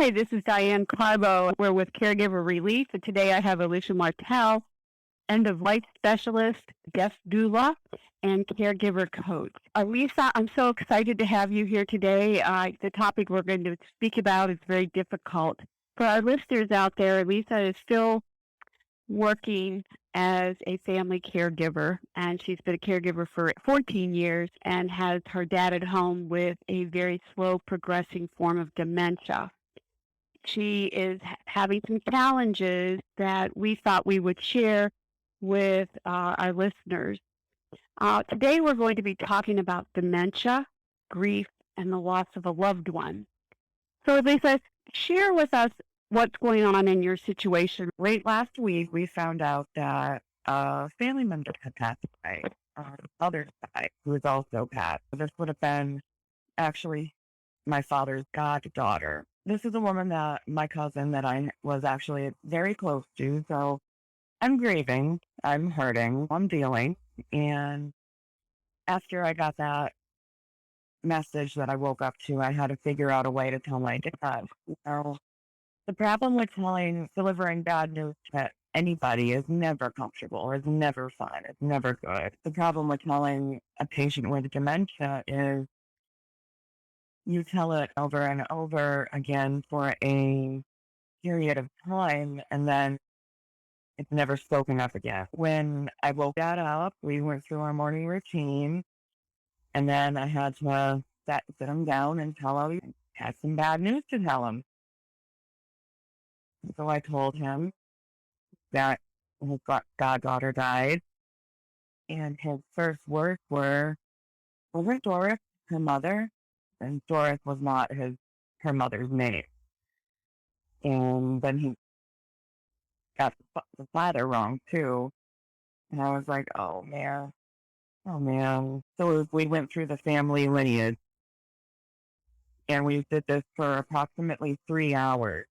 Hi, this is Diane Carbo. We're with Caregiver Relief, and today I have Alycia Martel, end-of-life specialist, guest doula, and caregiver coach. Alycia, I'm so excited to have you here today. The topic we're going to speak about is very difficult. For our listeners out there, Alycia is still working as a family caregiver, and she's been a caregiver for 14 years and has her dad at home with a very slow progressing form of dementia. She is having some challenges that we thought we would share with our listeners. Today we're going to be talking about dementia, grief, and the loss of a loved one. So Lisa, share with us what's going on in your situation. Late last week, we found out that a family member had passed away on the other side, who was also passed. This would have been actually my father's goddaughter. This is a woman that my cousin that I was actually very close to. So I'm grieving, I'm hurting, I'm dealing. And after I got that message that I woke up to, I had to figure out a way to tell my dad. The problem with delivering bad news to anybody is never comfortable, is never fun, it's never good. The problem with telling a patient with dementia is you tell it over and over again for a period of time, and then it's never spoken up again. When I woke Dad up, we went through our morning routine, and then I had to sit him down and tell him I had some bad news to tell him. So I told him that his goddaughter died, and his first words were, "Wasn't Doris her mother?" And Doris was not her mother's name. And then he got the father wrong too. And I was like, oh man. So we went through the family lineage, and we did this for approximately 3 hours.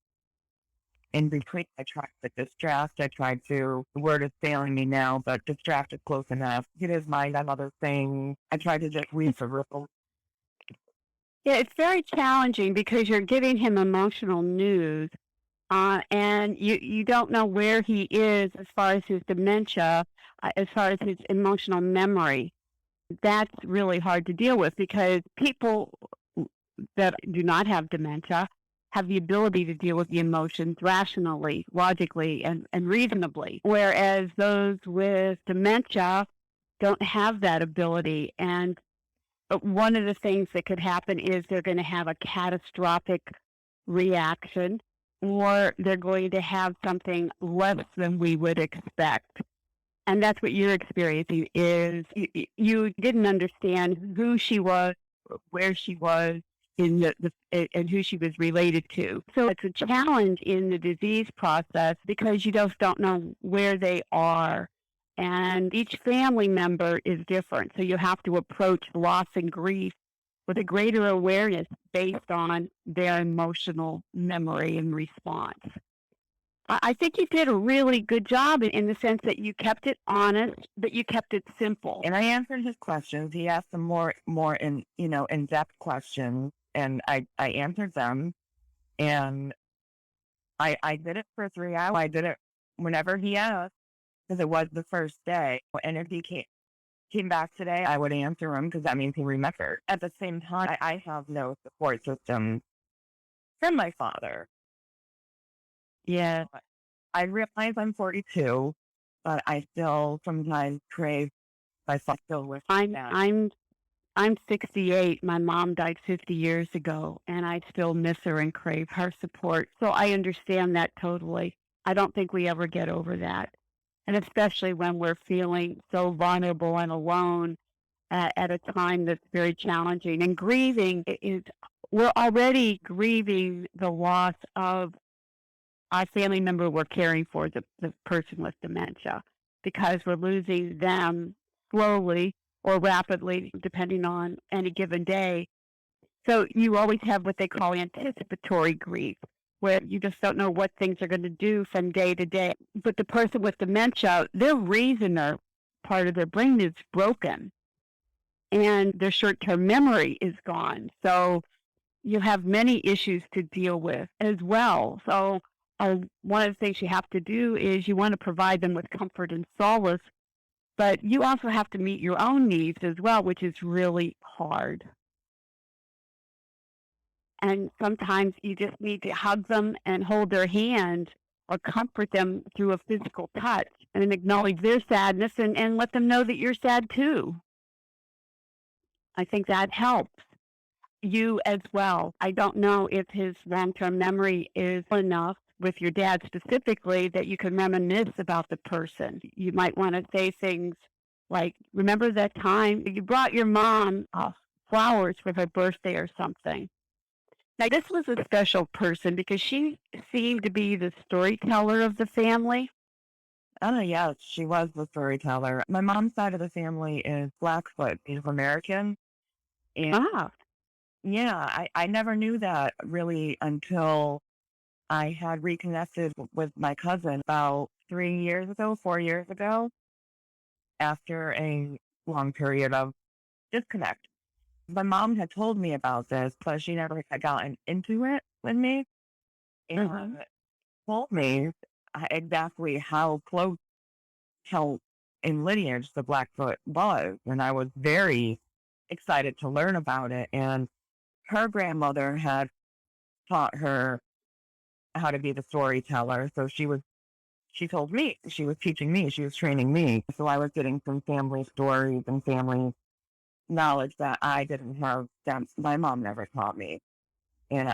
In between, I tried to distract. The word is failing me now, but distract is close enough. Get his mind on other things. I tried to just read the riddle. Yeah, it's very challenging because you're giving him emotional news, and you don't know where he is as far as his dementia, as far as his emotional memory. That's really hard to deal with because people that do not have dementia have the ability to deal with the emotions rationally, logically, and reasonably, whereas those with dementia don't have that ability. And one of the things that could happen is they're going to have a catastrophic reaction, or they're going to have something less than we would expect. And that's what you're experiencing is you didn't understand who she was, where she was, and who she was related to. So it's a challenge in the disease process because you just don't know where they are. And each family member is different. So you have to approach loss and grief with a greater awareness based on their emotional memory and response. I think you did a really good job in the sense that you kept it honest, but you kept it simple. And I answered his questions. He asked some more in-depth questions, and I answered them. And I did it for 3 hours. I did it whenever he asked, because it was the first day. And if he came back today, I would answer him because that means he remembered. At the same time, I have no support system from my father. Yeah, I realize I'm 42, but I still sometimes crave myself still with that. I'm 68. My mom died 50 years ago, and I still miss her and crave her support. So I understand that totally. I don't think we ever get over that. And especially when we're feeling so vulnerable and alone at a time that's very challenging. And grieving we're already grieving the loss of our family member we're caring for, the person with dementia, because we're losing them slowly or rapidly, depending on any given day. So you always have what they call anticipatory grief, where you just don't know what things are going to do from day to day. But the person with dementia, their reasoner part of their brain is broken, and their short-term memory is gone. So you have many issues to deal with as well. So, one of the things you have to do is you want to provide them with comfort and solace, but you also have to meet your own needs as well, which is really hard. And sometimes you just need to hug them and hold their hand or comfort them through a physical touch and then acknowledge their sadness and let them know that you're sad too. I think that helps you as well. I don't know if his long term memory is enough with your dad specifically that you can reminisce about the person. You might want to say things like, remember that time you brought your mom flowers for her birthday or something. Now, this was a special person because she seemed to be the storyteller of the family. Oh, yes, she was the storyteller. My mom's side of the family is Blackfoot, Native American. And Ah, yeah, I never knew that really until I had reconnected with my cousin about 3 years ago, 4 years ago, after a long period of disconnect. My mom had told me about this, but she never had gotten into it with me uh-huh. and told me exactly how close, how in lineage the Blackfoot was. And I was very excited to learn about it. And her grandmother had taught her how to be the storyteller. So she told me, she was teaching me, she was training me. So I was getting some family stories and family knowledge that I didn't have, that my mom never taught me. And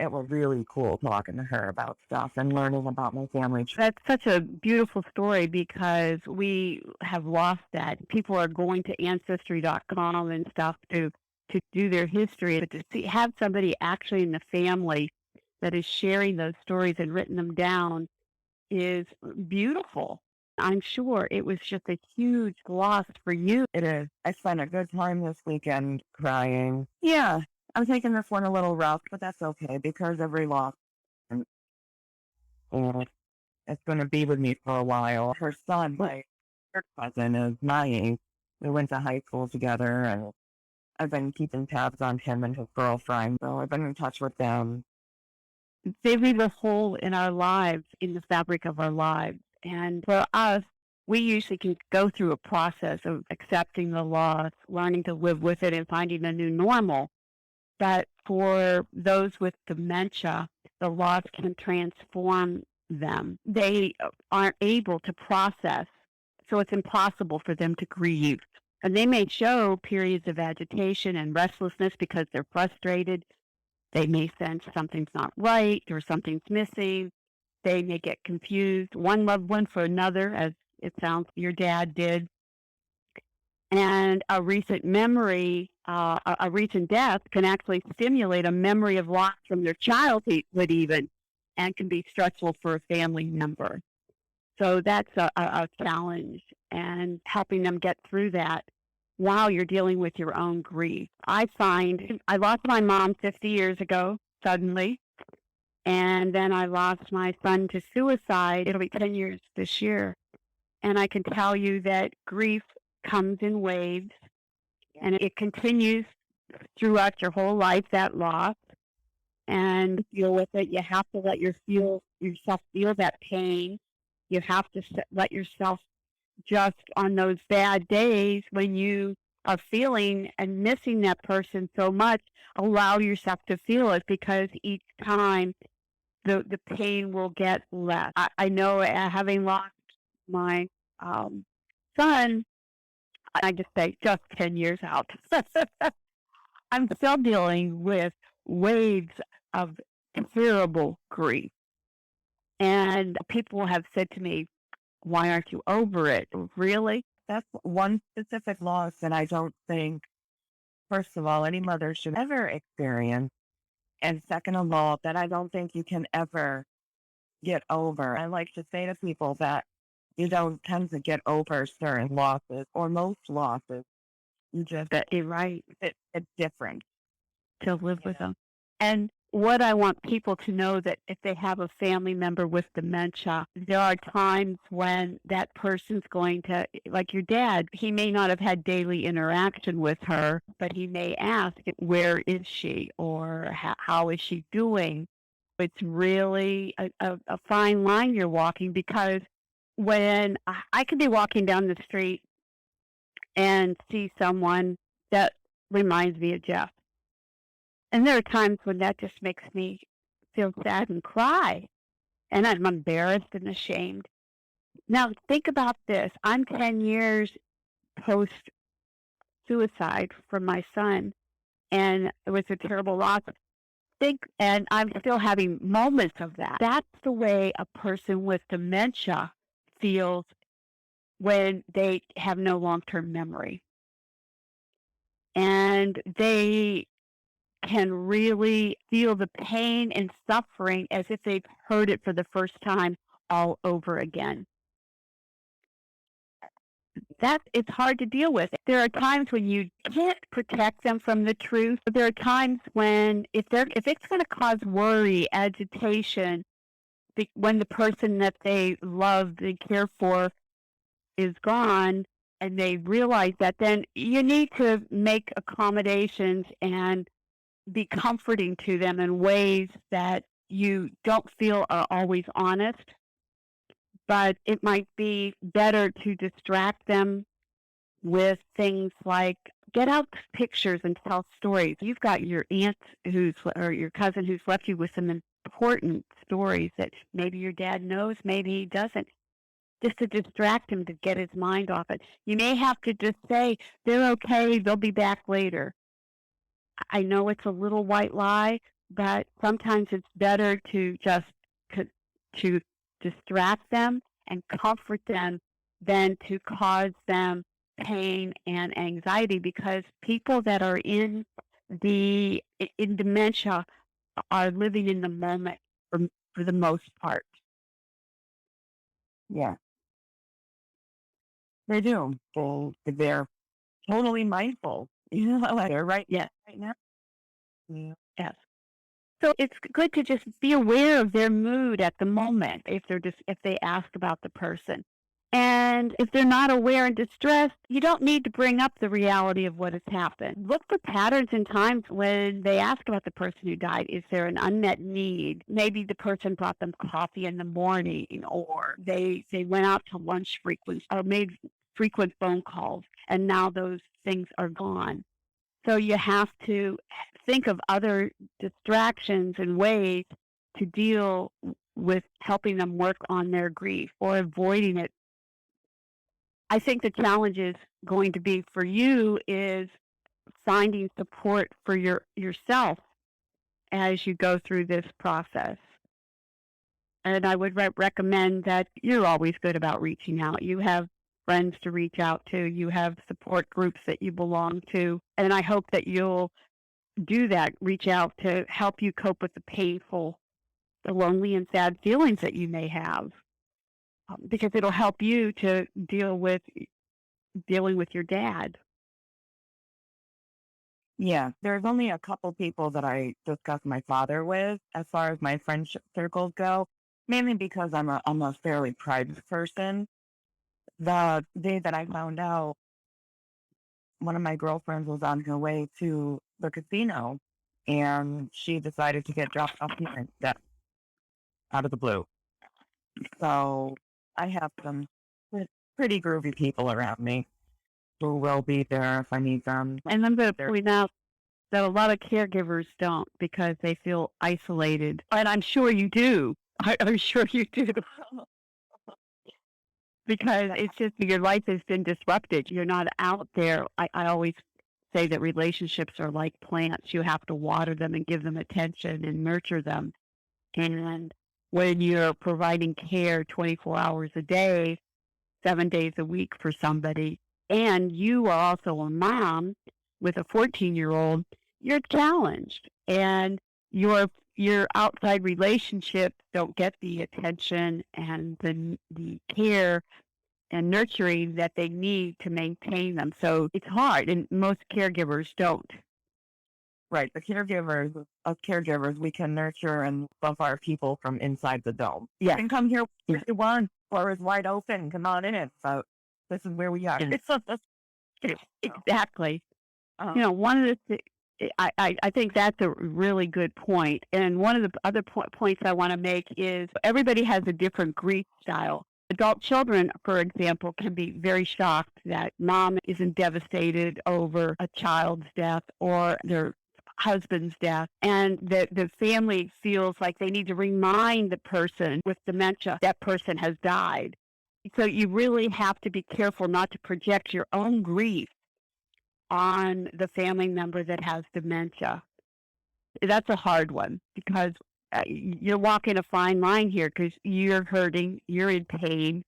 it was really cool talking to her about stuff and learning about my family. That's such a beautiful story because we have lost that. People are going to ancestry.com and stuff to do their history, but to have somebody actually in the family that is sharing those stories and written them down is beautiful. I'm sure it was just a huge loss for you. It is. I spent a good time this weekend crying. Yeah, I'm taking this one a little rough, but that's okay because every loss, and and it's going to be with me for a while. Her son, my third cousin, is my age. We went to high school together, and I've been keeping tabs on him and his girlfriend. So I've been in touch with them. They leave a hole in our lives, in the fabric of our lives. And for us, we usually can go through a process of accepting the loss, learning to live with it, and finding a new normal. But for those with dementia, the loss can transform them. They aren't able to process, so it's impossible for them to grieve. And they may show periods of agitation and restlessness because they're frustrated. They may sense something's not right or something's missing. They may get confused, one loved one for another, as it sounds your dad did. And a recent memory, a recent death can actually stimulate a memory of loss from their childhood, even, and can be stressful for a family member. So that's a challenge, and helping them get through that while you're dealing with your own grief. I find I lost my mom 50 years ago, suddenly, and then I lost my son to suicide. It'll be 10 years this year. And I can tell you that grief comes in waves and it continues throughout your whole life, that loss, and deal with it. You have to let yourself feel that pain. You have to let yourself, just on those bad days when you are feeling and missing that person so much, allow yourself to feel it because each time the pain will get less. I know, having lost my um, son, I just say just 10 years out. I'm still dealing with waves of terrible grief. And people have said to me, why aren't you over it? Really? That's one specific loss that I don't think, first of all, any mother should ever experience. And second of all, that I don't think you can ever get over. I like to say to people that you don't tend to get over certain losses or most losses. You just, That you're right, it's different, to live you with know. them. And what I want people to know that if they have a family member with dementia, there are times when that person's going to, like your dad, he may not have had daily interaction with her, but he may ask, where is she? Or how is she doing? It's really a fine line you're walking because when I could be walking down the street and see someone that reminds me of Jeff. And there are times when that just makes me feel sad and cry, and I'm embarrassed and ashamed. Now, think about this. I'm 10 years post suicide from my son, and it was a terrible loss. And I'm still having moments of that. That's the way a person with dementia feels when they have no long term memory. And they can really feel the pain and suffering as if they've heard it for the first time all over again. That it's hard to deal with. There are times when you can't protect them from the truth. There are times when if it's going to cause worry, agitation, when the person that they love, they care for, is gone, and they realize that, then you need to make accommodations and be comforting to them in ways that you don't feel are always honest, but it might be better to distract them with things like get out pictures and tell stories. You've got your aunt or your cousin who's left you with some important stories that maybe your dad knows, maybe he doesn't, just to distract him to get his mind off it. You may have to just say, they're okay, they'll be back later. I know it's a little white lie, but sometimes it's better to just to distract them and comfort them than to cause them pain and anxiety, because people that are in dementia are living in the moment for the most part. Yeah, they do. They're totally mindful. Like they're Yes, right now. Yeah. yes. So it's good to just be aware of their mood at the moment if they ask about the person. And if they're not aware and distressed, you don't need to bring up the reality of what has happened. Look for patterns and times when they ask about the person who died. Is there an unmet need? Maybe the person brought them coffee in the morning, or they went out to lunch frequently, or made frequent phone calls, and now those things are gone. So you have to think of other distractions and ways to deal with helping them work on their grief or avoiding it. I think the challenge is going to be for you is finding support for yourself as you go through this process. And I would recommend that you're always good about reaching out. You have friends to reach out to. You have support groups that you belong to. And I hope that you'll do that, reach out to help you cope with the painful, the lonely and sad feelings that you may have, because it'll help you to dealing with your dad. Yeah, there's only a couple people that I discuss my father with as far as my friendship circles go, mainly because I'm a fairly private person. The day that I found out, one of my girlfriends was on her way to the casino, and she decided to get dropped off here instead, out of the blue. So I have some pretty groovy people around me who will be there if I need them. And I'm going to They're, point out that a lot of caregivers don't because they feel isolated. And I'm sure you do. I'm sure you do. Because it's just your life has been disrupted. You're not out there. I always say that relationships are like plants. You have to water them and give them attention and nurture them. And when you're providing care 24 hours a day, 7 days a week for somebody, and you are also a mom with a 14-year-old, you're challenged. And your outside relationships don't get the attention and the care and nurturing that they need to maintain them. So it's hard, and most caregivers don't. Right. The caregivers, us caregivers, we can nurture and love our people from inside the dome. You Yes, can come here yes, if you want. Floor is wide open. Come on in. So this is where we are. yes. So, Exactly. uh, One of the I think that's a really good point. And one of the other points I want to make is everybody has a different grief style. Adult children, for example, can be very shocked that mom isn't devastated over a child's death or their husband's death, and the family feels like they need to remind the person with dementia that person has died. So you really have to be careful not to project your own grief on the family member that has dementia. That's a hard one because you're walking a fine line here because you're hurting, you're in pain,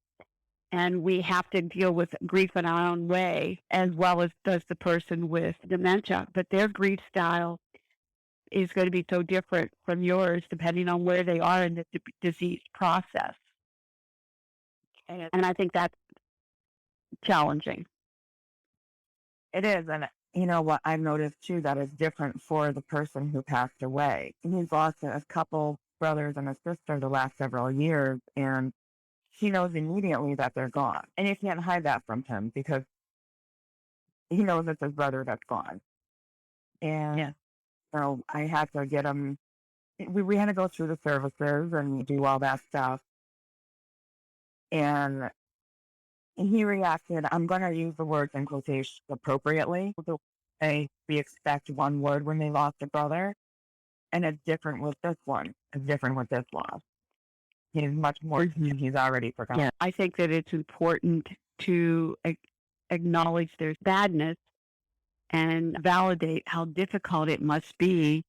and we have to deal with grief in our own way as well as does the person with dementia. But their grief style is going to be so different from yours depending on where they are in the disease process. And I think that's challenging. it is. And you know what I've noticed too that is different for the person who passed away. He's lost a couple brothers and a sister the last several years, and he knows immediately that they're gone. And you can't hide that from him because he knows it's his brother that's gone. And Yeah. so I had to get him, we had to go through the services and do all that stuff. And he reacted, I'm going to use the words in quotation appropriately. The way we expect one word when they lost a brother. And it's different with this one. It's different with this loss. He's much more, he's already forgotten. Yeah. I think that it's important to acknowledge their sadness and validate how difficult it must be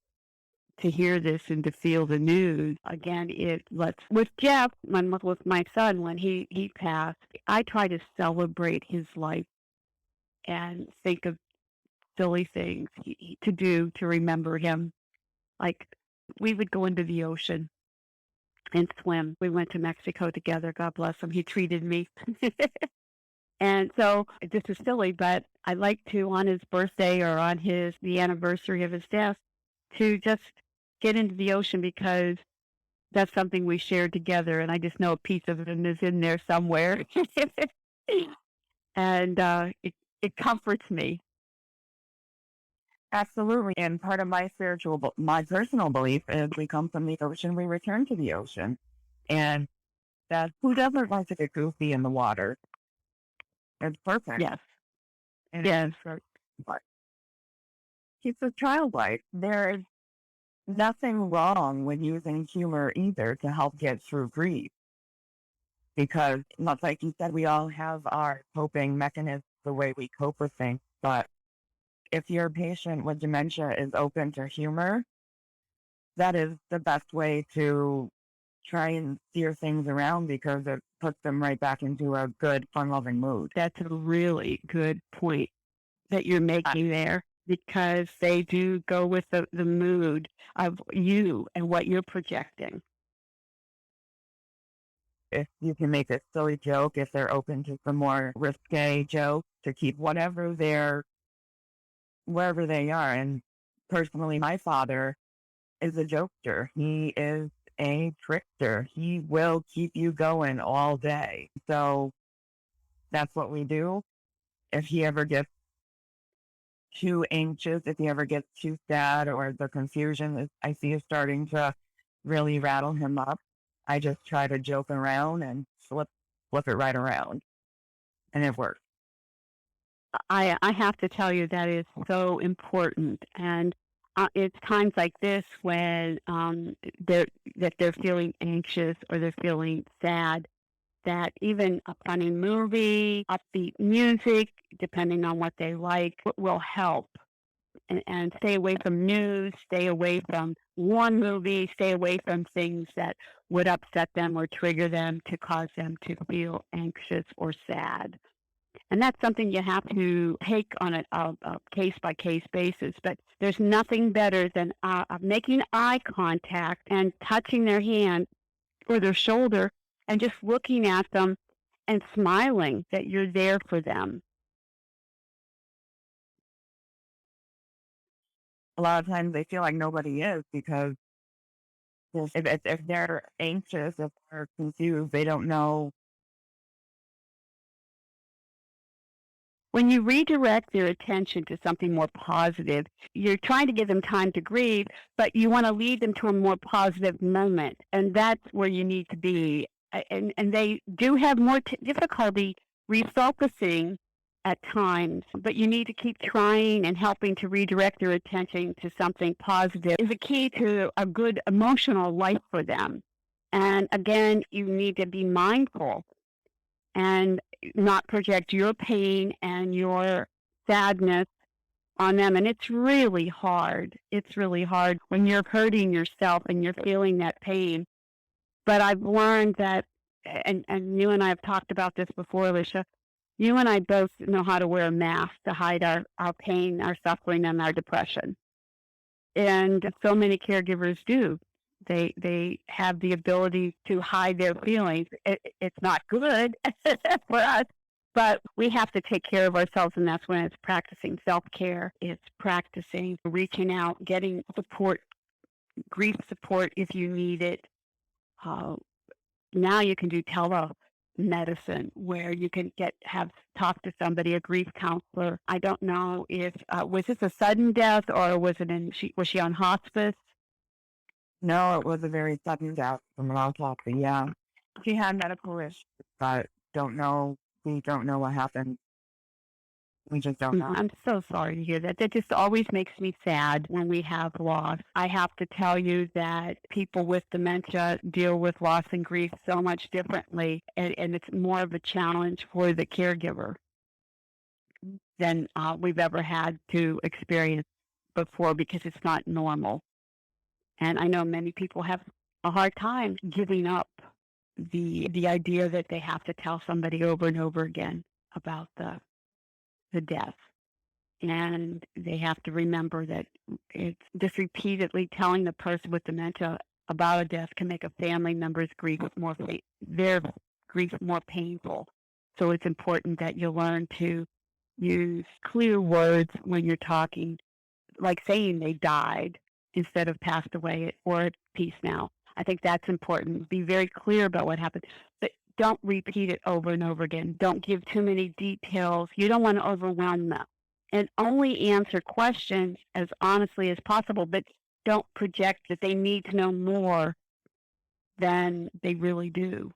to hear this and to feel the news. Again, with Jeff, with my son, when he passed, I try to celebrate his life and think of silly things to do to remember him. Like we would go into the ocean and swim. We went to Mexico together. God bless him. He treated me. And so this is silly, but I like to on his birthday or on the anniversary of his death to just get into the ocean because that's something we shared together, and I just know a piece of him is in there somewhere. And it comforts me. Absolutely. And part of my personal belief is we come from the ocean, we return to the ocean. And that who doesn't like to get goofy in the water? It's perfect. Yes. And Yes. it keeps us childlike. There's nothing wrong with using humor either to help get through grief. Because, much like you said, we all have our coping mechanisms, the way we cope with things. But if your patient with dementia is open to humor, that is the best way to try and steer things around because it puts them right back into a good, fun-loving mood. That's a really good point that you're making there because they do go with the mood of you and what you're projecting. If you can make a silly joke, if they're open to some more risque jokes to keep whatever they're wherever they are. And personally, my father is a jokester. He is a trickster. He will keep you going all day. So that's what we do. If he ever gets too anxious, if he ever gets too sad, or the confusion that I see is starting to really rattle him up, I just try to joke around and flip it right around. And it works. I have to tell you that is so important, and it's times like this when they're feeling anxious or they're feeling sad that even a funny movie, upbeat music, depending on what they like, will help. And stay away from news, stay away from one movie, stay away from things that would upset them or trigger them to cause them to feel anxious or sad. And that's something you have to take on a case-by-case basis. But there's nothing better than making eye contact and touching their hand or their shoulder and just looking at them and smiling that you're there for them. a lot of times they feel like nobody is because if they're anxious, if they're confused, they don't know. When you redirect their attention to something more positive, you're trying to give them time to grieve, but you want to lead them to a more positive moment. And that's where you need to be. And they do have more difficulty refocusing at times, but you need to keep trying and helping to redirect their attention to something positive is a key to a good emotional life for them. And again, you need to be mindful and not project your pain and your sadness on them. And it's really hard. It's really hard when you're hurting yourself and you're feeling that pain. But I've learned that, and you and I have talked about this before, Alycia, you and I both know how to wear a mask to hide our pain, our suffering, and our depression. And so many caregivers do. They have the ability to hide their feelings. It's not good for us, but we have to take care of ourselves, and that's when it's practicing self-care. It's practicing reaching out, getting support, grief support if you need it. Uh, Now you can do telemedicine where you can talk to somebody, a grief counselor. I don't know if was this a sudden death or was she on hospice? No, it was a very sudden death from an autopsy. Yeah, she had medical issues, but don't know. We don't know what happened. We just don't know. I'm so sorry to hear that. That just always makes me sad when we have loss. I have to tell you that people with dementia deal with loss and grief so much differently, and it's more of a challenge for the caregiver than we've ever had to experience before because it's not normal. And I know many people have a hard time giving up the idea that they have to tell somebody over and over again about the death. And they have to remember that it's just repeatedly telling the person with dementia about a death can make a family member's their grief more painful. So it's important that you learn to use clear words when you're talking, like saying they died instead of passed away or at peace now. I think that's important. Be very clear about what happened, but don't repeat it over and over again. Don't give too many details. You don't want to overwhelm them. And only answer questions as honestly as possible, but don't project that they need to know more than they really do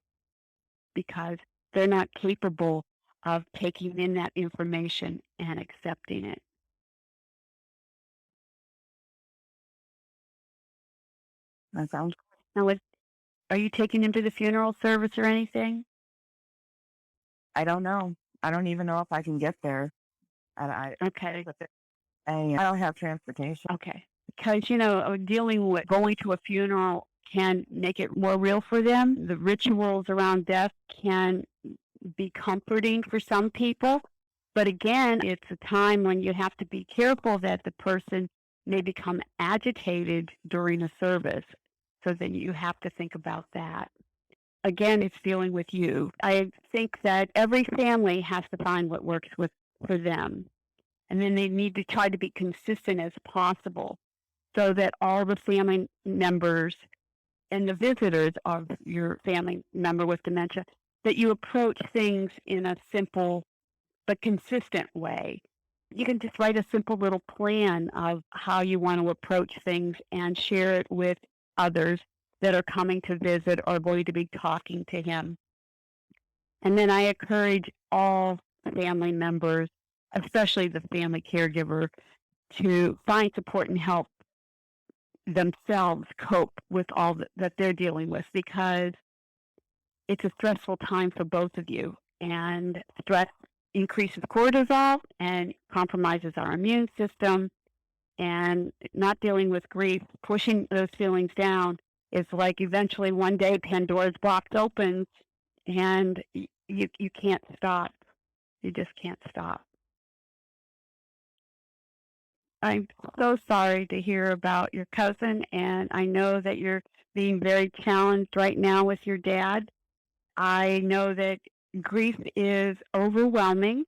because they're not capable of taking in that information and accepting it. That sounds. Now, are you taking him to the funeral service or anything? I don't know. I don't even know if I can get there. I Okay. I don't have transportation. Okay. Because, dealing with going to a funeral can make it more real for them. The rituals around death can be comforting for some people. But again, it's a time when you have to be careful that the person may become agitated during a service. So then you have to think about that. Again, it's dealing with you. I think that every family has to find what works for them. And then they need to try to be consistent as possible so that all the family members and the visitors of your family member with dementia, that you approach things in a simple but consistent way. You can just write a simple little plan of how you want to approach things and share it with others that are coming to visit or going to be talking to him. And then I encourage all family members, especially the family caregiver, to find support and help themselves cope with all that they're dealing with because it's a stressful time for both of you. And stress increases cortisol and compromises our immune system. And not dealing with grief, pushing those feelings down is like eventually one day Pandora's box opens and you can't stop. You just can't stop. I'm so sorry to hear about your cousin, and I know that you're being very challenged right now with your dad. I know that grief is overwhelming,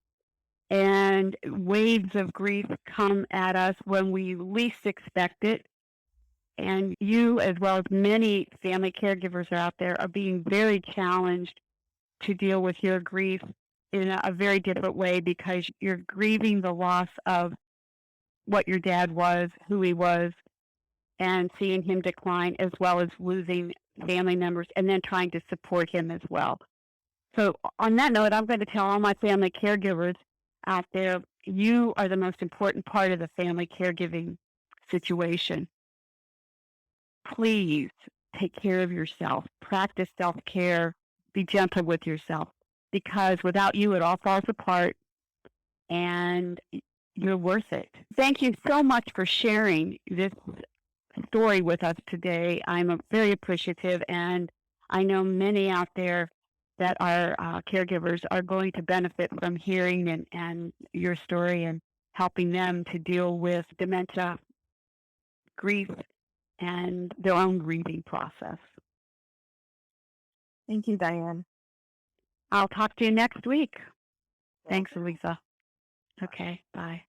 and waves of grief come at us when we least expect it. And you, as well as many family caregivers out there, are being very challenged to deal with your grief in a very different way because you're grieving the loss of what your dad was, who he was, and seeing him decline, as well as losing family members and then trying to support him as well. So, on that note, I'm going to tell all my family caregivers out there you are the most important part of the family caregiving situation. Please take care of yourself, practice self care, be gentle with yourself because without you, it all falls apart and you're worth it. Thank you so much for sharing this story with us today. I'm very appreciative, and I know many out there that are caregivers are going to benefit from hearing and your story and helping them to deal with dementia, grief, and their own grieving process. Thank you, Diane. I'll talk to you next week. Will Thanks, do. Alycia. Okay, bye.